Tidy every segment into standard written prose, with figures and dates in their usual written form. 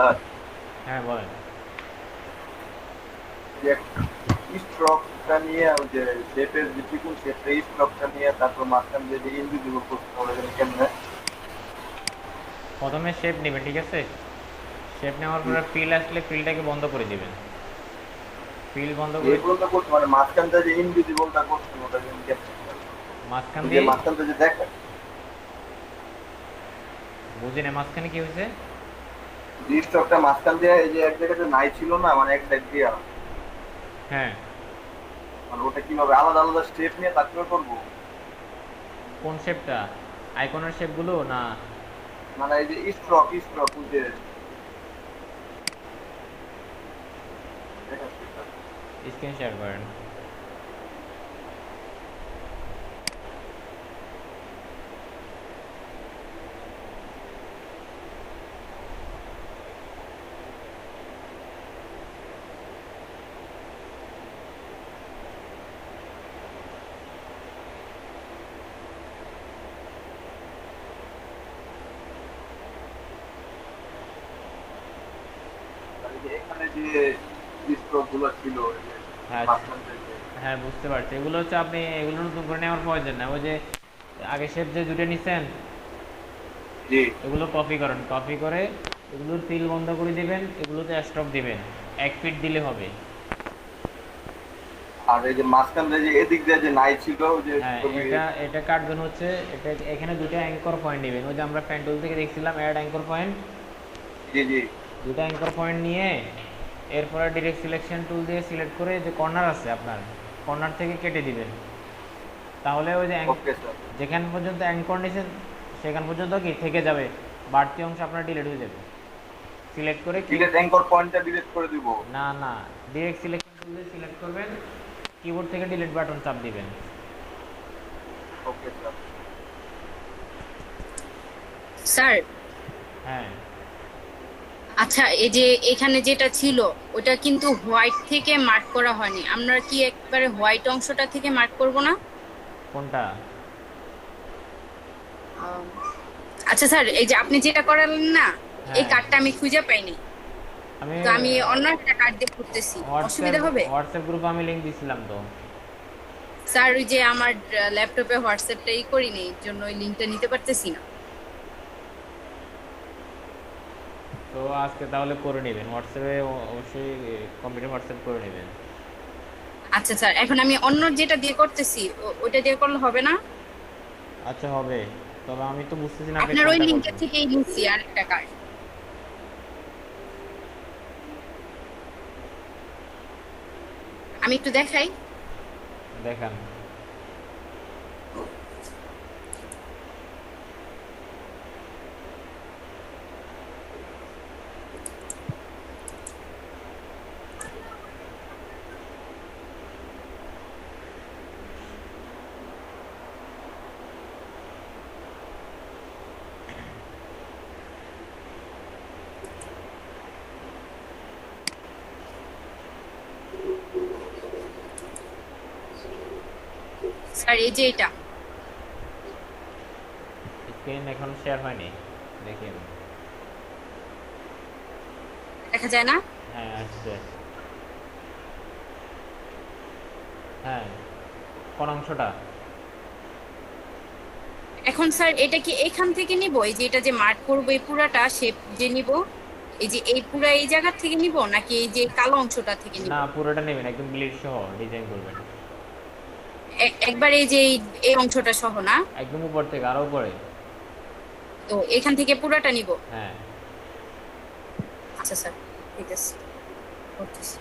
Sir, হ্যাঁ বলেন। যে স্ট্রোকটা নিয়ে ওই যে শেপের যে চিকুন শেপটা স্ট্রোকটা নিয়ে তারপর মাঝখান দিয়ে যে ইনভিজিবল করতে হবে যেন কেমনে। প্রথমে শেপ নেবেন, ঠিক আছে? শেপ নেওয়ার পরে ফিল আসলে ফিলটাকে বন্ধ করে দিবেন। ফিল বন্ধ করে এইগুলো তো করতে মানে মাঝখানটা যে ইনভিজিবলটা করতে হবে ওটা যেন কেমনে, মাঝখান ওই যে দিয়ে, মাঝখানটা যে দেখেন বুঝি না মাঝখানে কি হয়েছে। যে স্ট্রোকটা মাঝখান দিয়ে এই যে এক জায়গাতে নাই ছিল না মানে এক সাইড দিয়ে, হ্যাঁ, মানে ওটা কিভাবে আলাদা আলাদা স্টেপ নিয়ে তারপরে করবো? কোন শেপটা? আইকনের শেপগুলো না? মানে এই যে স্ট্রোক স্ট্রোক ওই যে দেখাচ্ছি স্যার। স্ক্রিন শেয়ার করেন। আর এই যে এখানে যে স্ট্রোক গুলো ছিল এই যে হ্যাঁ, মাঝখান থেকে। হ্যাঁ বুঝতে পারছি। এগুলো হচ্ছে আপনি এগুলো নতুন করে নেওয়ার প্রয়োজন না। ওই যে আগে শেপ যে দুটো নিছেন জি। এগুলো কপি করেন, কপি করে এগুলোর ফিল বন্ধ করে দিবেন, এগুলোতে স্টপ দিবেন। 1 ফিট দিলে হবে। আর এই যে মাঝখানে যে এদিক দিয়ে যে নাই ছিল ওই যে হ্যাঁ, ছবি। এটা এটা কাটবেন হচ্ছে, এটা এখানে দুটো অ্যাঙ্কর পয়েন্ট নেবেন। ওই যে আমরা পেন টুল থেকে দেখছিলাম অ্যাড অ্যাঙ্কর পয়েন্ট। জি জি। দুটো অ্যাঙ্কর পয়েন্ট নিয়ে এরপরে ডিরেক্ট সিলেকশন টুল দিয়ে সিলেক্ট করে যে কর্নার আছে আপনার, কর্নার থেকে কেটে দিবেন। তাহলে ওই যে ওকে স্যার। যেখান পর্যন্ত অ্যাঙ্কর নিয়েছেন সেখান পর্যন্ত কি থেকে যাবে, বাড়তি অংশ আপনার ডিলিট হয়ে যাবে। সিলেক্ট করে কি, ডিলেট অ্যাঙ্কর পয়েন্টটা ডিলিট করে দিব? না না, ডিরেক্ট সিলেকশন টুল দিয়ে সিলেক্ট করবেন, কিবোর্ড থেকে ডিলিট বাটন চাপ দিবেন। Okay sir. স্যার, হ্যাঁ, আচ্ছা এই যে এখানে যেটা ছিল ওটা কিন্তু হোয়াইট থেকে মার্ক করা হয়নি, আমরা কি একবারে হোয়াইট অংশটা থেকে মার্ক করব না? কোনটা? আম, আচ্ছা স্যার, এই যে আপনি যেটা করালেন না, এই হ্যাঁ, কার্ডটা আমি খুঁজে পাইনি। আমি তো আমি অন্য একটা কার্ড দিয়ে করতেছি, হোয়াটসঅ্যাপ অসুবিধা হবে? হোয়াটসঅ্যাপ গ্রুপে আমি লিঙ্ক দিছিলাম তো। স্যার ওই যে আমার ল্যাপটপে হোয়াটসঅ্যাপটাই করিনি, এর জন্য ওই লিঙ্কটা নিতে পারতেছি না। তো আজকে তাহলে করে নেবেন হোয়াটসঅ্যাপে, অবশ্যই কম্পিউটার হোয়াটসঅ্যাপ করে নেবেন। আচ্ছা স্যার, এখন আমি অন্য যেটা দিয়ে করতেছি ওইটা দিয়ে করলে হবে না? আচ্ছা হবে, তবে আমি তো বুঝতেছি না আপনি আপনার ওই কোনটা লিঙ্কটা করবেন। থেকেই নিচ্ছি আরেকটা কার্ড। আমি একটু দেখাই। দেখান। স্যার এই যে এটা স্ক্রিন এখন শেয়ার হয়নি, দেখেন। দেখা যায় না? হ্যাঁ আসছে। হ্যাঁ, কোন অংশটা? এখন স্যার এটা কি এখান থেকে নিব, এই যে এটা যে মার্ক করবো এই পুরাটা শেপ যে নিব, এই যে এই পুরা এই জায়গা থেকে নিব নাকি এই যে কালো অংশটা থেকে নিব? না, পুরোটা নেবেন, একদম ব্লিড সহ ডিজাইন করবেন। একবার এই যে এই অংশটা সহ না? একদম উপর থেকে আরো উপরে। তো এখান থেকে পুরাটা নিব? হ্যাঁ, আচ্ছা স্যার, ঠিক আছে, করতেছি।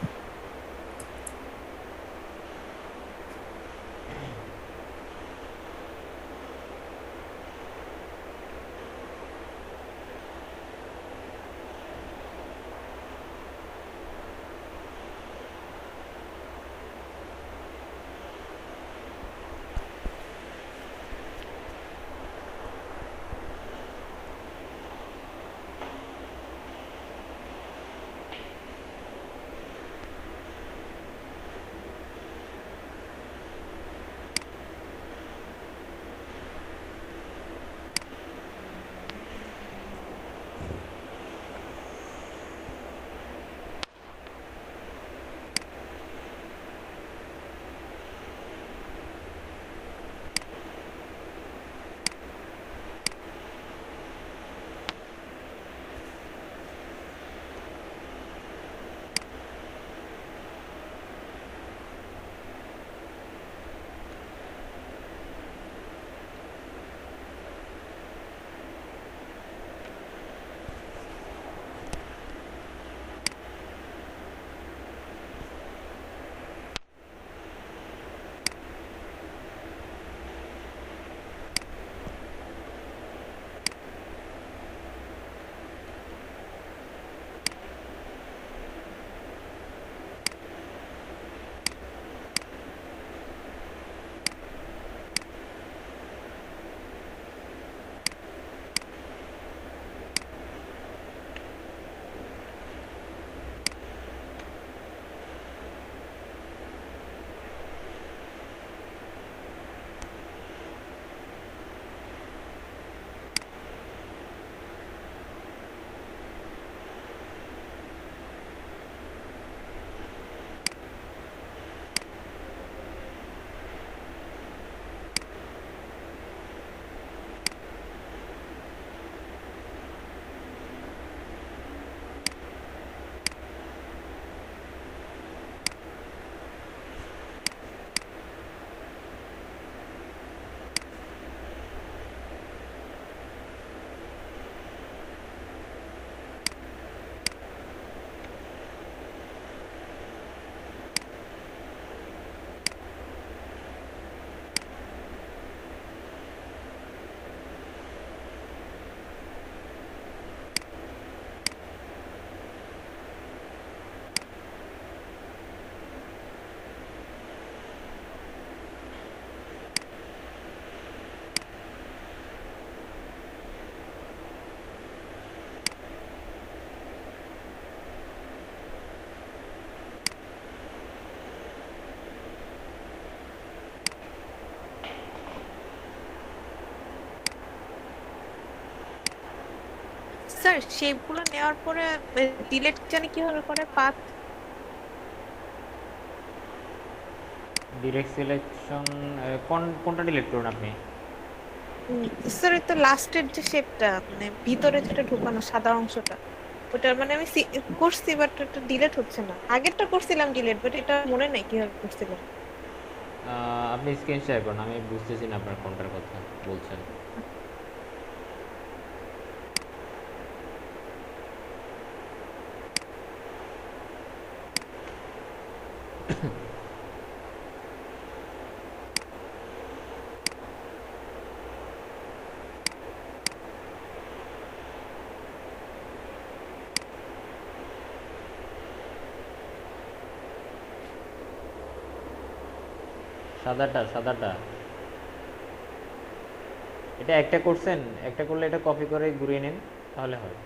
স্যার শেপগুলো নেওয়ার পরে ডিলিট জানি কিভাবে করে পাথ? ডিরেক্ট সিলেকশন কোনটা ডিলিট করুন আপনি? স্যার এই তো লাস্টের যে শেপটা মানে ভিতরে যেটা ঢুকানো সাদা অংশটা, ওটা মানে আমি করছি বাট এটা ডিলিট হচ্ছে না। আগেরটা করছিলাম ডিলিট, বাট এটা মনে নাই কিভাবে করছিলাম। আপনি স্ক্রিন শেয়ার করুন, আমি বুঝতেছি না আপনার কোনটার কথা বলছেন। সাদাটা এটা একটা করছেন, একটা করলে এটা কপি করে ঘুরিয়ে নিন তাহলে হয়।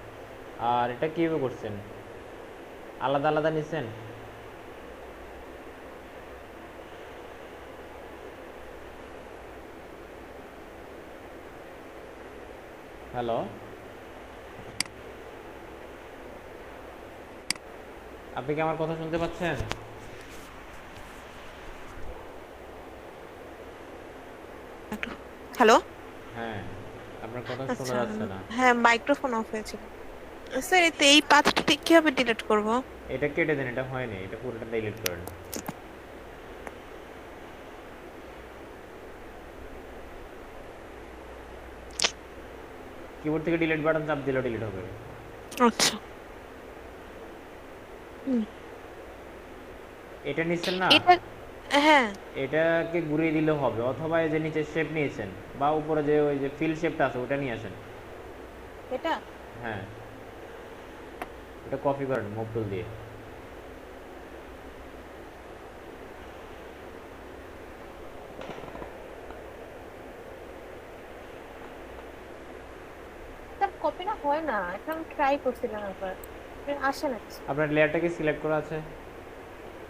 আর এটা কিভাবে করছেন? আলাদা আলাদা নিছেন? হ্যালো, আপনি কি আমার কথা শুনতে পাচ্ছেন? হ্যালো। হ্যাঁ, আপনার কথা শোনা আচ্ছা, যাচ্ছে না। হ্যাঁ মাইক্রোফোন অফ হয়েছিল। স্যার এই পাথটা কিভাবে ডিলিট করব? এটা কেটে দেন, এটা হয়নি, এটা পুরোটা ডিলিট করেন। কিবোর্ড থেকে ডিলিট বাটন চাপ দিলেও ডিলিট হবে। আচ্ছা। এটা নিচ্ছেন না, এটা হ্যাঁ এটাকে ঘুরিয়ে দিলেও হবে, অথবা এই যে নিচে শেপ নিয়েছেন বা উপরে যে ওই যে ফিল শেপটা আছে ওটা নিয়ে আসেন। এটা হ্যাঁ, এটা কপি করেন মুভ টুল দিয়ে। কপি না হয় না, এটা আমি ট্রাই করছিলাম একবার, আসে না। আপনার লেয়ারটাকে সিলেক্ট করা আছে,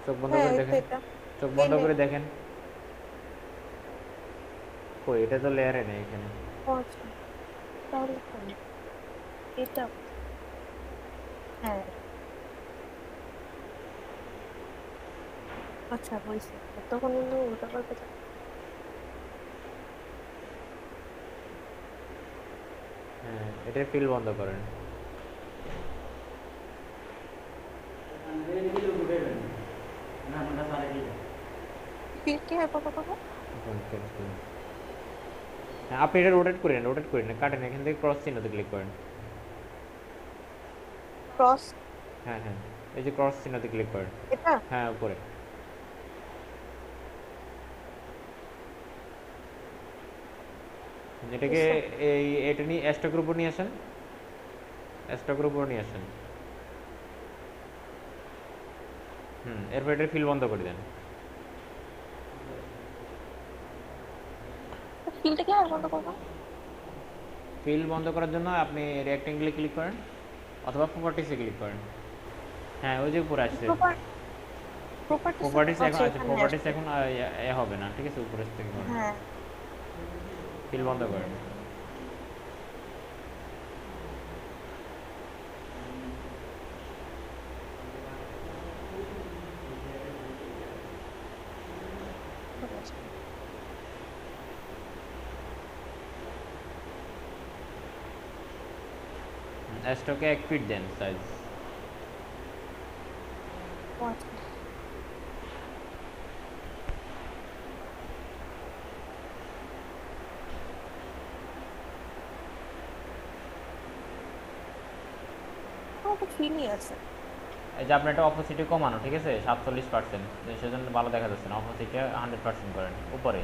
চোখ বন্ধ হ্যাঁ করে এই তো দেখেন, এটা। চোখ বন্ধ করে দেখেন। কই, এটা তো লেয়ারে নেই এখানে। আচ্ছা তাহলে এটা হ্যাঁ আচ্ছা বুঝছি। তখন কিন্তু ওটা করতে হ্যাঁ, এটার ফিল বন্ধ করেন। ফিল কি হয় কত কত? হ্যাঁ, আপনি এটা রোটেট করেন, কাটেন, এখান থেকে ক্রস চিহ্নতে ক্লিক করেন। ক্রস? হ্যাঁ হ্যাঁ, এই যে ক্রস চিহ্নতে ক্লিক করেন। এটা হ্যাঁ, উপরে। এটাকে এটা নিয়ে স্টকের উপর নিয়ে আসেন, স্টকের উপর নিয়ে আসেন। এরপর এটার ফিল বন্ধ করে দেন। ফিলটা কি হয় বন্ধ করব? ফিল বন্ধ করার জন্য আপনি রেক্ট্যাঙ্গেলে ক্লিক করেন অথবা প্রপার্টিসে ক্লিক করেন। হ্যাঁ, ওই যে উপরে আসছে প্রপার্টিস। এখন আছে প্রপার্টিস, এখন এ হবে না, ঠিক আছে, উপরে থেকে করেন। হ্যাঁ ফিল বন্ধ করেন। স্টকে 1 ফিট দেন সাইজ। ফিলই আছে। এই যে আপনার এটা অপোসিটে কমানো, ঠিক আছে, 47%, সেজন্য ভালো দেখা যাচ্ছে না। অপোসিটে 100% করেন উপরে।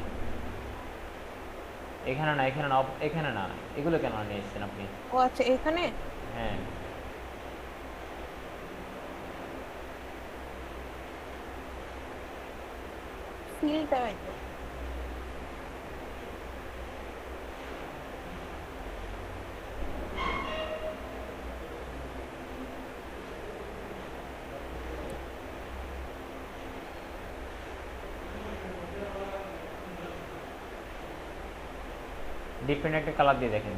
এখানে না, এখানে না, এখানে না, এগুলো কেন নিয়ে এসেছেন আপনি? ও আচ্ছা এখানে। হ্যাঁ, ফিল দেওয়াই তো। ডিফারেন্ট একটা কালার দিয়ে দেখেন।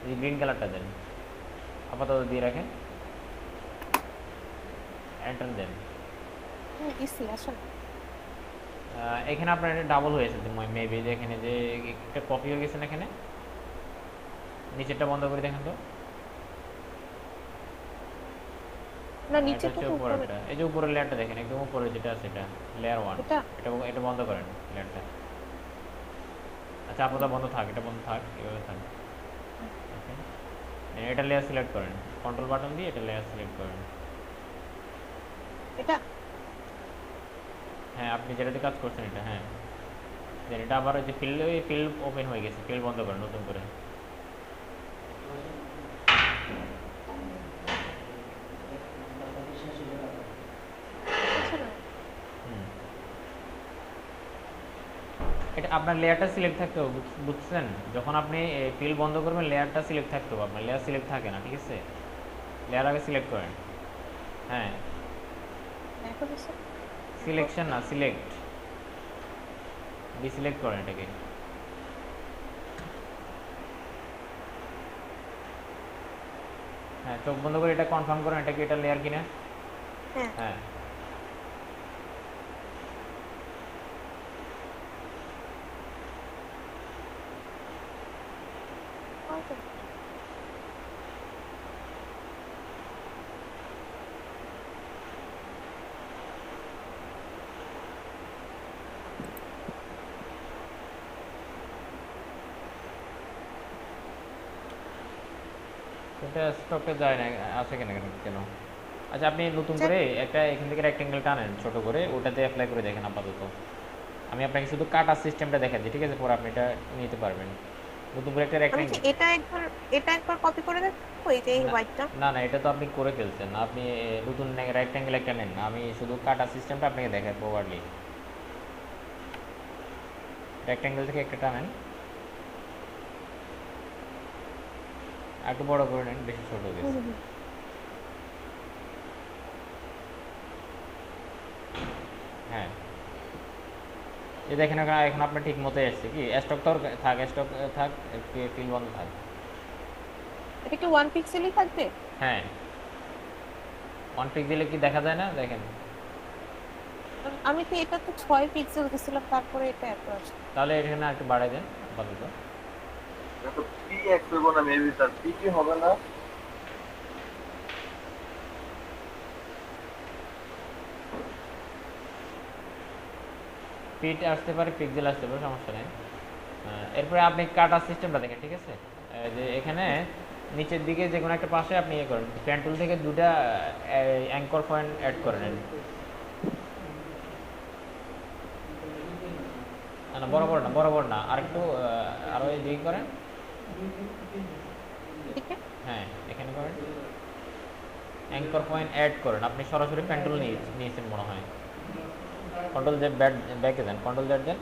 এই গ্রিন কালারটা দেন, আপাতত দিয়ে রাখেন, এন্টার দেন। দিছি আসলে এখানে আপনার এটা ডাবল হয়েছে মেবি, এখানে যে একটা কপি হয়ে গেছে না, এখানে নিচেরটা বন্ধ করে দেখেন তো। না এটা নিচে তো হচ্ছে উপরে উপরেরটা, এই যে উপরের লেয়ারটা দেখেন, একদম উপরে যেটা আছে এটা লেয়ার 1, এটা এটা এটা বন্ধ করেন লেয়ারটা। আচ্ছা আপাতত বন্ধ থাক, এটা বন্ধ থাক, এভাবে থাক। ওকে, এটা লেয়ার সিলেক্ট করেন, কন্ট্রোল বাটন দিয়ে এটা লেয়ার সিলেক্ট করেন। এটা হ্যাঁ, আপনি যেটাতে কাজ করছেন এটা, হ্যাঁ দেন এটা আবার ওই যে ফিল্ড ওপেন হয়ে গেছে, ফিল্ড বন্ধ করেন নতুন করে। আছে না হুম, এটা আপনার লেয়ারটা সিলেক্ট থাকতে হবে, বুঝছেন? যখন আপনি ফিল্ড বন্ধ করবেন লেয়ারটা সিলেক্ট থাকতে হবে, আপনার লেয়ার সিলেক্ট থাকে না, ঠিক আছে? লেয়ার আগে সিলেক্ট করেন। হ্যাঁ, দেখো দিছে সিলেকশন না, সিলেক্ট, ডিসিলেক্ট করেন এটাকে। হ্যাঁ, চোখ বন্ধ করে এটা কনফার্ম করেন, এটা কি এটা লেয়ার কিনা। হ্যাঁ হ্যাঁ, হয়তো। এটা স্টকে যায় না, আছে কেন কেন কেন? আচ্ছা, আপনি নতুন করে একটা এখান থেকে রেক্টেঙ্গেল টানেন ছোট করে, ওটাতে অ্যাপ্লাই করে দেখেন আপাতত। আমি আপনাকে শুধু কাটার সিস্টেমটা দেখাচ্ছি, ঠিক আছে? পরে আপনি এটা নিতে পারবেন। নতুন করে একটা আমি কি রেক্টেঙ্গেল। এটা একবার কপি করে দেখো এই যে এই হোয়াইটটা না না, এটা তো আপনি করে ফেলছেন, আপনি নতুন রেক্টেঙ্গেল একটা নেন না, আমি শুধু কাটার সিস্টেমটা আপনাকে দেখাই প্রপারলি। রেক্টেঙ্গেল থেকে একটা টানেন, আর একটু বড় করে নেন, বেশি ছোট হয়ে গেছে। হ্যাঁ, এই দেখেন এখন আপনার ঠিক মতো এসছে কি, স্টক তো থাক, স্টক থাক, ফিল বন্ধ থাক। এটা কি 1 পিক্সেলই থাকবে হ্যাঁ, ওয়ান পিক দিলে কি দেখা যায় না, দেখেন। আমি তো এটা তো 6 পিক্সেল দিছিলাম তারপরে এটা এত আসছে তাহলে এখানে একটু বাড়াই দেন আপাতত। এটা তো পি এক্স হইব না মেবি স্যার, পি কি হবে না? ফিট আসতে পারে, পিক্সেল আসতে পারে, সমস্যা নেই। এরপরে আপনি কাটার সিস্টেমটা দেখেন, ঠিক আছে? যে এখানে নিচের দিকে যে কোনো একটা পাশে আপনি ইয়ে করেন, পেন টুল থেকে দুটা অ্যাঙ্কর পয়েন্ট অ্যাড করে নেন। না বরাবর না, বরাবর না, আরেকটু আরো এদিকে করেন। এদিকে হ্যাঁ, এখানে করেন, অ্যাঙ্কর পয়েন্ট অ্যাড করেন। আপনি সরাসরি পেন টুল নিয়েছেন মনে হয়। কন্ট্রোল জেড ব্যাকে দেন, কন্ট্রোল জেড দেন,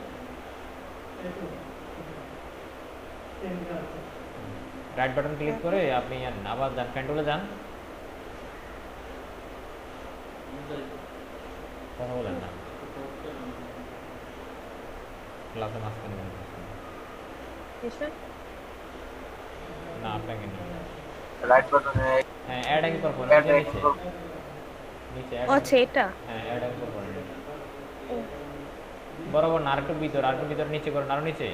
রাইট বাটন ক্লিক করে আপনি আবার যান, পেন টুলে যান। কথা বলেন না, ক্লাসে মাঝখানে বন্ধ করছেন। এসে না, আপনাকে না। রাইট বাটনে হ্যাঁ, অ্যাড অ্যাঙ্কর পয়েন্ট অ্যাড নিচে নিচে ও আচ্ছা এটা হ্যাঁ, অ্যাড অ্যাঙ্কর পয়েন্ট ও, বরাবর না, আরেকটু ভিতর, আরেকটু ভিতর, নিচে করেন, আরো নিচে।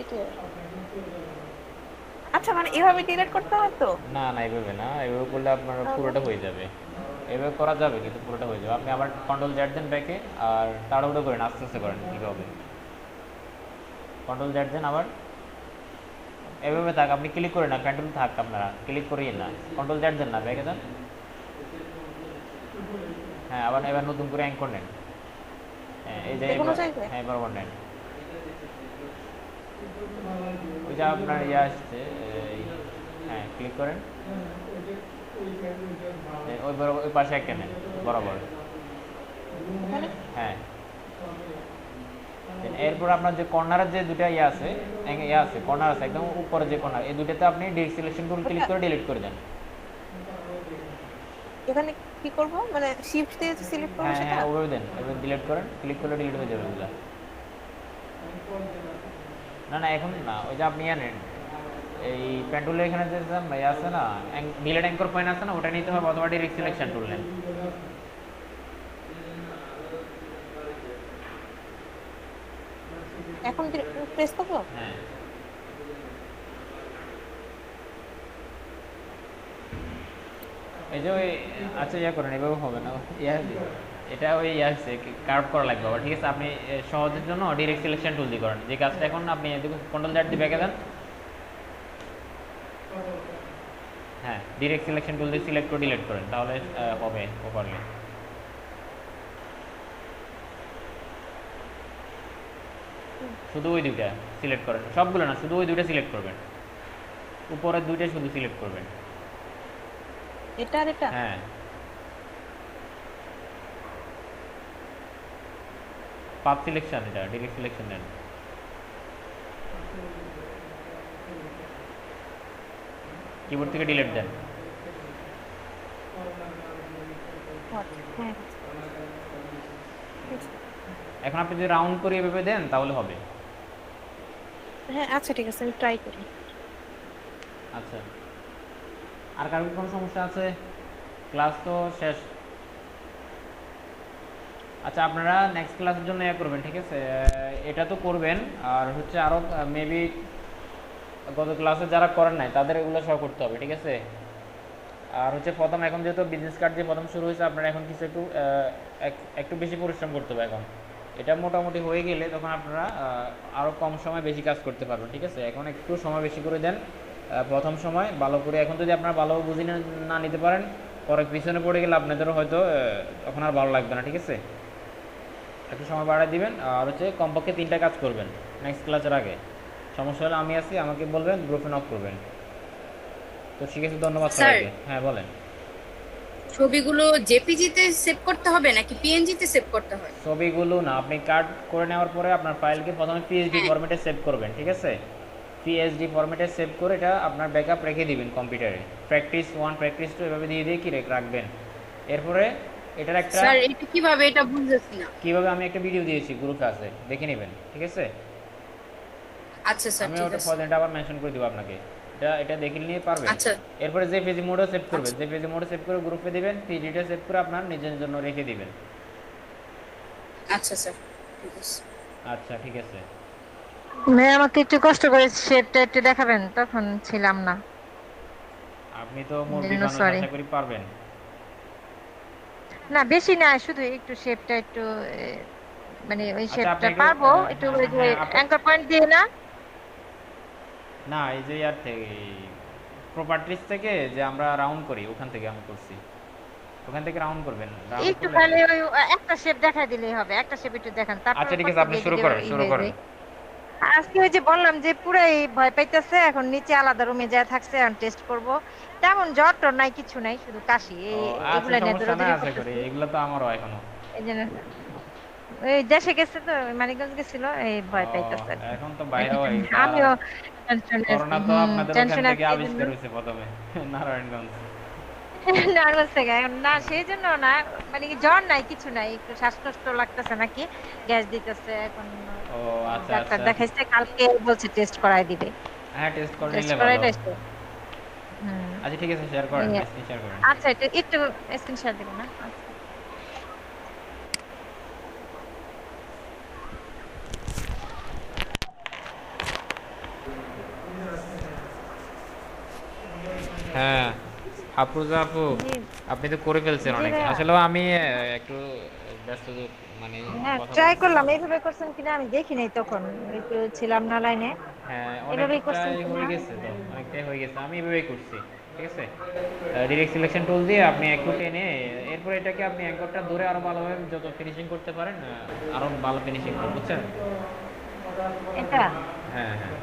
এটা আচ্ছা মানে এভাবে ডিলিট করতে হয় তো না না, এইভাবে না, এইভাবে করলে আপনার পুরোটা হয়ে যাবে। এইভাবে করা যাবে কিন্তু পুরোটা হয়ে যাবে। আপনি আবার কন্ট্রোল জেড দেন ব্যাকে, আর তাড়াহুড়ো করেন, আস্তে আস্তে করেন, ঠিক হবে। কন্ট্রোল জেড দেন আবার, এভাবে থাক, আপনি ক্লিক করে না, পেন্টুল থাক, আপনারা ক্লিক করিয়ে না, কন্ট্রোল জেড দেন না, ব্যাকে দেন। হ্যাঁ, আবার এবার নতুন করে অ্যাঙ্কর নেন। হ্যাঁ, এই যে যেকোনো জায়গায়? হ্যাঁ, বরাবর নেন। ওই যে আপনার ইয়ে আসছে, হ্যাঁ ক্লিক করেন, ওই বরাবর ওই পাশে একটা নেন বরাবর। এখানে হ্যাঁ, এরপর আপনার যে কর্নারের যে দুটা ইয়ে আছে, কর্নার আছে একদম উপরে যে কর্নার, এই দুটাতে আপনি ডিরেক্ট সিলেকশন টুল ক্লিক করে ডিলিট করে দেন। এখানে কি করব মানে শিফট দিয়ে সিলেক্ট করব হ্যাঁ সেটা হ্যাঁ, ওভাবে দেন, এবার ডিলিট করেন, ক্লিক করলে ডিলিট হয়ে যাবে ওগুলো। না না এখন না, ওই যে আপনি জানেন এই পেন্টুলের এখানে যে ভাই আছে না, ডিলেট অ্যাঙ্কর পয়েন্ট আছে না, ওটা নিতে হবে অথবা ডিরেক্ট সিলেকশন টুল নেন। এখন প্রেস করবো? হ্যাঁ এই যে ওই আচ্ছা ইয়া করেন, এভাবে হবে না, ইয়া এটা ওই ইয়া আছে কার্ভ করা লাগবে আবার, ঠিক আছে? আপনি সহজের জন্য ডিরেক্ট সিলেকশন টুল দিয়ে করেন যে কাজটা। এখন আপনি কন্ট্রোল জ্যাড দিয়ে ব্যাকে দেন, হ্যাঁ ডিরেক্ট সিলেকশন টুল দিয়ে সিলেক্ট করে ডিলিট করেন, তাহলে হবে প্রপারলি। শুধু ওই দুইটা সিলেক্ট করেন, সবগুলো না, শুধু ওই দুইটা সিলেক্ট করবেন, উপরের দুইটা শুধু সিলেক্ট করবেন। এটা আর এটা? হ্যাঁ পাথ সিলেকশন, এটা ডিরেক্ট সিলেকশন নেন। কিবোর্ড থেকে ডিলিট দেন। হ্যাঁ এখন আপনি যদি রাউন্ড করে এভাবে দেন তাহলে হবে। হ্যাঁ আচ্ছা ঠিক আছে, আমি ট্রাই করি। আচ্ছা আর কারো কি কোনো সমস্যা আছে? ক্লাস তো শেষ। আচ্ছা আপনারা নেক্সট ক্লাসের জন্য ইয়ে করবেন, ঠিক আছে? এটা তো করবেন, আর হচ্ছে আরও মেবি গত ক্লাসে যারা করেন নাই তাদের এগুলো সব করতে হবে, ঠিক আছে? আর হচ্ছে প্রথম এখন যেহেতু বিজনেস কার্ড যে প্রথম শুরু হয়েছে, আপনারা এখন কিছু একটু বেশি পরিশ্রম করতে হবে এখন। এটা মোটামুটি হয়ে গেলে তখন আপনারা আরও কম সময় বেশি কাজ করতে পারবেন, ঠিক আছে? এখন একটু সময় বেশি করে দেন প্রথম সময় ভালো করে। এখন যদি আপনারা ভালো বুঝে না নিতে পারেন, পরে পিছনে পড়ে গেলে আপনাদেরও হয়তো তখন আর ভালো লাগবে না, ঠিক আছে? একটু সময় বাড়ায় দিবেন, আর হচ্ছে কমপক্ষে 3টা কাজ করবেন নেক্সট ক্লাসের আগে। সমস্যা হলে আমি আছি, আমাকে বলবেন, গ্রুপে নক করবেন। তো ঠিক আছে, ধন্যবাদ সবাইকে। হ্যাঁ বলেন। ছবিগুলো জেপিজি তে সেভ করতে হবে নাকি পিএনজি তে সেভ করতে হয়? ছবিগুলো না, আপনি কাট করে নেওয়ার পরে আপনার ফাইলকে প্রথমে পিএইচডি ফরম্যাটে সেভ করবেন, ঠিক আছে? পিএইচডি ফরম্যাটে সেভ করে এটা আপনার ব্যাকআপ রেখে দিবেন কম্পিউটারে। প্র্যাকটিস 1 প্র্যাকটিস 2 এভাবে দিয়ে দিয়ে কি রাখবেন। এরপরে এটার একটা স্যার এটা কিভাবে, এটা বুঝতেছি না কিভাবে, আমি একটা ভিডিও দিয়েছি গ্রুপে আছে, দেখে নেবেন, ঠিক আছে? আচ্ছা স্যার আমি ঠিক ওটা আছে। ফরম্যাটটা আবার মেনশন করে দেব আপনাকে, এটা দেখে নিয়ে পারবেন। আচ্ছা এরপরে যে পেজি মোডে সেভ করবেন, যে পেজি মোডে সেভ করে গ্রুপে দিবেন, পিডিটা সেভ করে আপনার নিজের জন্য রেখে দিবেন। আচ্ছা স্যার ঠিক আছে। আচ্ছা ঠিক আছে। ভাই আমাকে একটু কষ্ট করে শেপটা একটু দেখাবেন, তখন ছিলাম না। আপনি তো মুরগি জন্য মানুষ, sorry। আশা করি পারবেন। না বেশি না, শুধু একটু শেপটা একটু মানে ওই আচ্ছা, শেপটা আপনি একটু, পারবো একটু ওই যে হ্যাঁ, অ্যাঙ্কর পয়েন্ট দিয়ে না। না এই যে ইয়ার থেকে প্রপার্টিজ থেকে যে আমরা রাউন্ড করি, ওখান থেকে আমি করছি, ওখান থেকে রাউন্ড করবেন, রাউন্ড একটু করলে খালি ওই একটা শেপ দেখাই দিলেই হবে, একটা শেপ একটু দেখান, তারপর আচ্ছা ঠিক আছে, আপনি শুরু করেন, শুরু করেন। আজকে ওই যে বললাম যে পুরাই ভয় পাইতেছে, এখন নিচে আলাদা রুমে যায় থাকছে, এখন টেস্ট করব। তেমন জ্বর টর নাই, কিছু নাই, শুধু কাশি, ও আচ্ছা, এগুলা নিয়ে সমস্যা নাই, দৌড়াদৌড়ি আশা করি করতেছি। এগুলো তো আমারও এখনো। এই জন্য ওই দেশে গেছে তো, মানিকগঞ্জ গেছিল, এই ভয় পাইতেছে। এখন তো বাইরে হয়, আমিও টেনশনে আছি। করোনা তো আপনাদের ওখান টেনশনে থেকে আছি আবিষ্কার হয়েছে প্রথমে নারায়ণগঞ্জ। নার্ভাস থেকে এখন না, সেই জন্য না, মানে কি জ্বর নাই, কিছু নাই, একটু শ্বাসকষ্ট লাগতেছে নাকি, গ্যাস দিতেছে এখন। ও আচ্ছা ডাক্তার আচ্ছা, দেখাইছে, কালকে বলছে টেস্ট করাই দিবে। হ্যাঁ টেস্ট করে টেস্ট নিলে করাই ভালো। টেস্ট। হুম আচ্ছা ঠিক আছে, শেয়ার করেন, এই- স্ক্রিন শেয়ার করেন। আচ্ছা এটা একটু স্ক্রিনশট দিবেন না? আচ্ছা। হ্যাঁ আফরোজা আপু, জি আপনি তো করে ফেলছেন জি অনেক। ভাইয়া। আসলে আমি একটু ব্যস্ত, মানে হ্যাঁ কথা ট্রাই বলতে। করলাম, এইভাবে করছেন কিনা আমি দেখি নাই, তখন একটু ছিলাম না লাইনে। হ্যাঁ এভাবেই করছেন অনেকটাই হয়ে কিনা? গেছে, তো অনেকটাই হয়ে গেছে, আমি এভাবেই করছি, ঠিক আছে? ডিরেক্ট সিলেকশন টুল দিয়ে আপনি একটু টেনে, এরপর এটাকে আপনি অ্যাঙ্করটা ধরে আরো ভালোভাবে যত ফিনিশিং করতে পারেন, আরো ভালো ফিনিশিং করুন, বুঝছেন? এটা হ্যাঁ হ্যাঁ,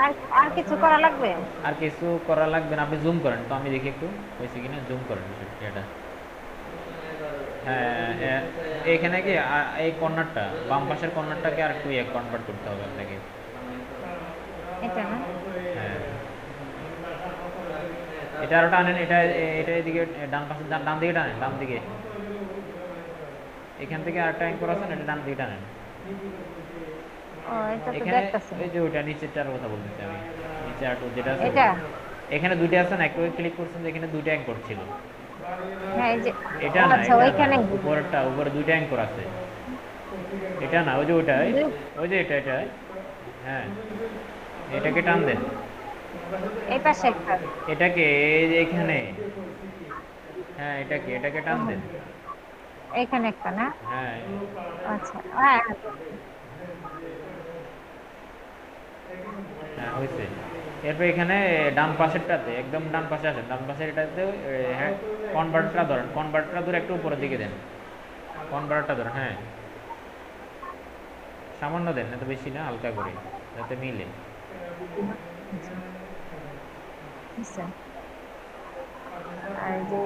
আর আর কিছু করা লাগবে? আর কিছু করা লাগবে না, আপনি জুম করেন তো, আমি দেখি একটু হয়েছে কিনা, জুম করেন এটা। হ্যাঁ এখানে কি এই কর্নারটা, বাম পাশের কর্নারটাকে আর একটু কনভার্ট করতে হবে আপনাকে। এটা না? হ্যাঁ এটা আরো টানেন, এটা এটা এদিকে ডান পাশে, ডান দিকে টানেন, ডান দিকে। এখান থেকে আরেকটা অ্যাঙ্কর আছে না, এটা ডান দিকে টানেন। ও এটা তো এখানে দেখতাছি ওই যে ওটা নিচেরটার কথা বলতেছি আমি, নিচে আর যেটা আছে এটা এখানে দুইটা আছে না, একটু ক্লিক করছেন যে এখানে দুইটা অ্যাঙ্কর ছিল। হ্যাঁ এই যে এটা ও না, আচ্ছা এটা না, ওইখানে উপরেরটা, উপরে দুইটা অ্যাঙ্কর আছে। এটা না, ওই যে ওটাই, ওই যে এটা, হ্যাঁ এটাকে টান দেন, এই পাশে একটা এটাকে এই যে এখানে, হ্যাঁ এটাকে টান দেন, এখানে একটা না হ্যাঁ আচ্ছা হ্যাঁ হ্যাঁ হয়েছে। এরপর এখানে ডান পাশেরটাতে, একদম ডান পাশে আসেন, ডান পাশের এটাতে হ্যাঁ কনভার্টটা ধরেন, কনভার্টটা ধরে একটু উপরের দিকে দেন, কনভার্টটা ধরেন, হ্যাঁ সামান্য দেন, এত বেশি না, হালকা করে যাতে মিলে। আচ্ছা। আর যে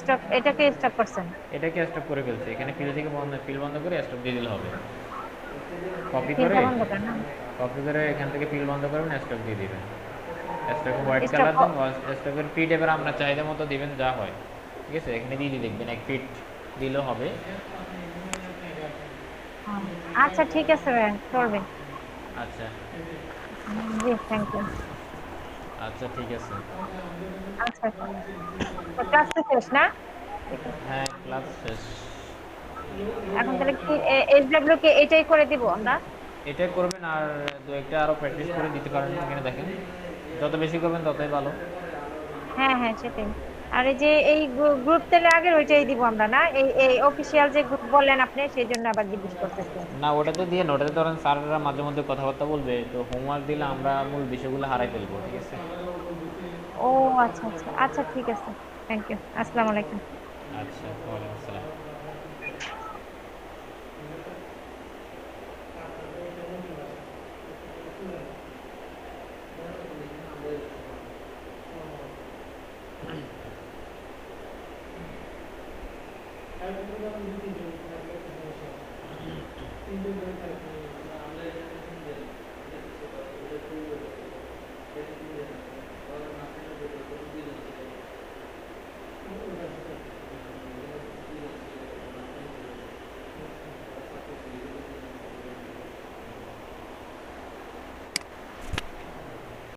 স্টক এটাকে স্টক করছেন এটাকে স্টপ করে ফেলছে, এখানে ফিল থেকে বন্ধ, ফিল বন্ধ করে স্টপ দিয়ে দিলে হবে। কপি করে, ফিলটা বন্ধ করেন না কপি করে এখান থেকে ফিল বন্ধ করবেন, স্টপ দিয়ে দিবেন। স্টকে হোয়াইট স্টক কালার দেন, স্টকের ফিট এবার আপনার চাহিদা মতো দিবেন, যা হয় ঠিক আছে। এখানে দিয়ে দেখবেন 1 ফিট দিলেও হবে। আচ্ছা ঠিক আছে ভাই চলবে আচ্ছা জি থ্যাংক ইউ আচ্ছা ঠিক আছে। আচ্ছা তো ক্লাস তো শেষ না হ্যাঁ ক্লাস শেষ। এখন তাহলে কি এসডব্লিউ কে এটাই করে দিব আমরা এটাই করবেন, আর দু একটা আরো প্র্যাকটিস করে দিতে পারেন। এখানে দেখেন যত বেশি করবেন ততই ভালো। হ্যাঁ হ্যাঁ সেটাই আর এই যে এই গ্রুপ তেলে আগের ওইটাই দিব আমরা না এই এই অফিশিয়াল যে গ্রুপ বললেন আপনি সেই জন্য আবার জিজ্ঞেস করতেছি না ওটাতে দিয়ে না, ওটাতে ধরেন স্যাররা মাঝে মধ্যে কথাবার্তা বলবে, তো হোমওয়ার্ক দিলে আমরা মূল বিষয়গুলো হারাই ফেলবো, ঠিক আছে। ও আচ্ছা আচ্ছা আচ্ছা ঠিক আছে থ্যাংক ইউ আসসালামু আলাইকুম আচ্ছা ওয়ালাইকুম আসসালাম।